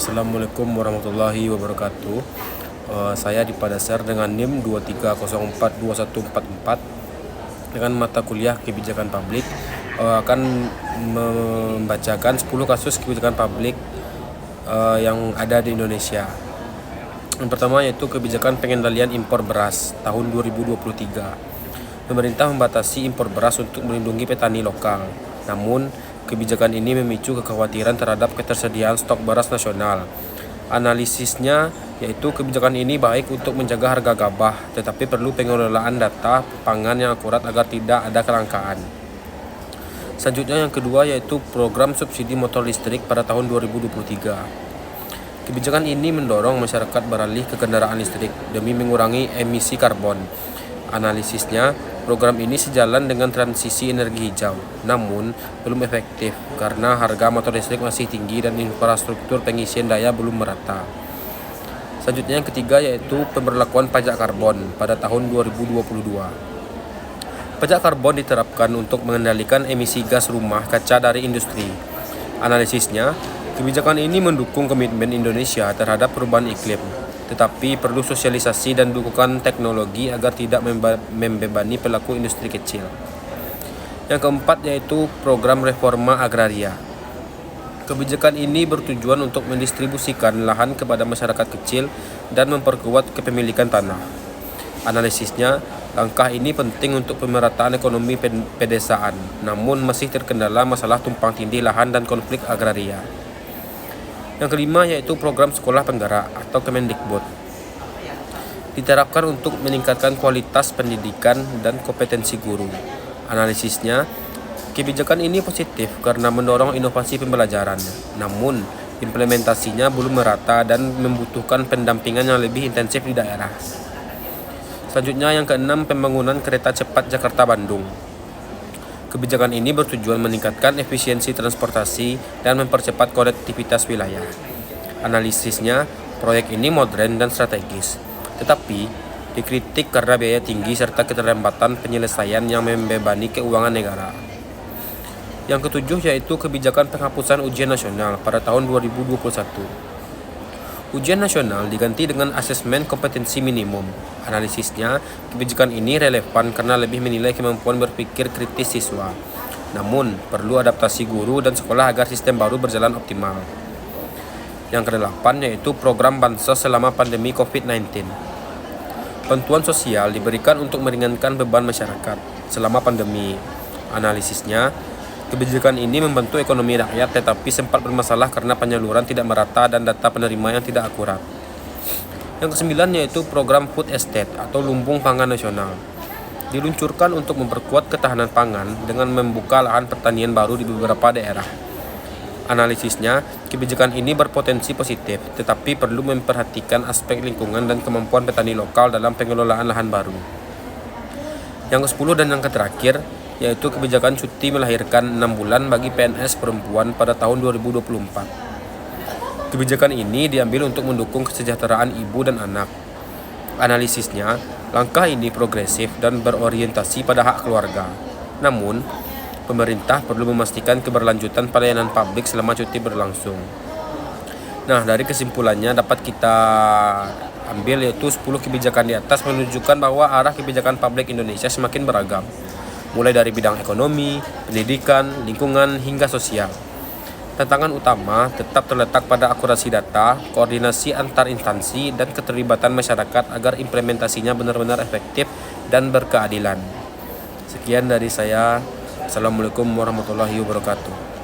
Assalamualaikum warahmatullahi wabarakatuh. Saya di Padasar dengan NIM 23042144 dengan mata kuliah kebijakan publik, akan membacakan 10 kasus kebijakan publik yang ada di Indonesia. Yang pertama yaitu kebijakan pengendalian impor beras tahun 2023. Pemerintah membatasi impor beras untuk melindungi petani lokal. Namun, kebijakan ini memicu kekhawatiran terhadap ketersediaan stok beras nasional. Analisisnya yaitu kebijakan ini baik untuk menjaga harga gabah, tetapi perlu pengelolaan data pangan yang akurat agar tidak ada kelangkaan. Selanjutnya yang kedua yaitu program subsidi motor listrik pada tahun 2023. Kebijakan ini mendorong masyarakat beralih ke kendaraan listrik demi mengurangi emisi karbon. Analisisnya, program ini sejalan dengan transisi energi hijau, namun belum efektif karena harga motor listrik masih tinggi dan infrastruktur pengisian daya belum merata. Selanjutnya yang ketiga yaitu pemberlakuan pajak karbon pada tahun 2022. Pajak karbon diterapkan untuk mengendalikan emisi gas rumah kaca dari industri. Analisisnya, kebijakan ini mendukung komitmen Indonesia terhadap perubahan iklim, tetapi perlu sosialisasi dan dukungan teknologi agar tidak membebani pelaku industri kecil. Yang keempat yaitu program reforma agraria. Kebijakan ini bertujuan untuk mendistribusikan lahan kepada masyarakat kecil dan memperkuat kepemilikan tanah. Analisisnya, langkah ini penting untuk pemerataan ekonomi pedesaan, namun masih terkendala masalah tumpang tindih lahan dan konflik agraria. Yang kelima yaitu program sekolah penggerak atau Kemendikbud. Diterapkan untuk meningkatkan kualitas pendidikan dan kompetensi guru. Analisisnya, kebijakan ini positif karena mendorong inovasi pembelajaran. Namun, implementasinya belum merata dan membutuhkan pendampingan yang lebih intensif di daerah. Selanjutnya yang keenam, pembangunan kereta cepat Jakarta-Bandung. Kebijakan ini bertujuan meningkatkan efisiensi transportasi dan mempercepat konektivitas wilayah. Analisisnya, proyek ini modern dan strategis, tetapi dikritik karena biaya tinggi serta keterlambatan penyelesaian yang membebani keuangan negara. Yang ketujuh yaitu kebijakan penghapusan ujian nasional pada tahun 2021. Ujian nasional diganti dengan asesmen kompetensi minimum. Analisisnya, kebijakan ini relevan karena lebih menilai kemampuan berpikir kritis siswa. Namun, perlu adaptasi guru dan sekolah agar sistem baru berjalan optimal. Yang kedelapan yaitu program bansos selama pandemi COVID-19. Bantuan sosial diberikan untuk meringankan beban masyarakat selama pandemi. Analisisnya, kebijakan ini membantu ekonomi rakyat tetapi sempat bermasalah karena penyaluran tidak merata dan data penerima yang tidak akurat. Yang kesembilan yaitu program Food Estate atau Lumbung Pangan Nasional. Diluncurkan untuk memperkuat ketahanan pangan dengan membuka lahan pertanian baru di beberapa daerah. Analisisnya, kebijakan ini berpotensi positif tetapi perlu memperhatikan aspek lingkungan dan kemampuan petani lokal dalam pengelolaan lahan baru. Yang ke-10 dan yang terakhir yaitu kebijakan cuti melahirkan 6 bulan bagi PNS perempuan pada tahun 2024. Kebijakan ini diambil untuk mendukung kesejahteraan ibu dan anak. Analisisnya, langkah ini progresif dan berorientasi pada hak keluarga. Namun, pemerintah perlu memastikan keberlanjutan pelayanan publik selama cuti berlangsung. Nah, dari kesimpulannya dapat kita ambil yaitu 10 kebijakan di atas menunjukkan bahwa arah kebijakan publik Indonesia semakin beragam, mulai dari bidang ekonomi, pendidikan, lingkungan, hingga sosial. Tantangan utama tetap terletak pada akurasi data, koordinasi antar instansi, dan keterlibatan masyarakat agar implementasinya benar-benar efektif dan berkeadilan. Sekian dari saya. Assalamualaikum warahmatullahi wabarakatuh.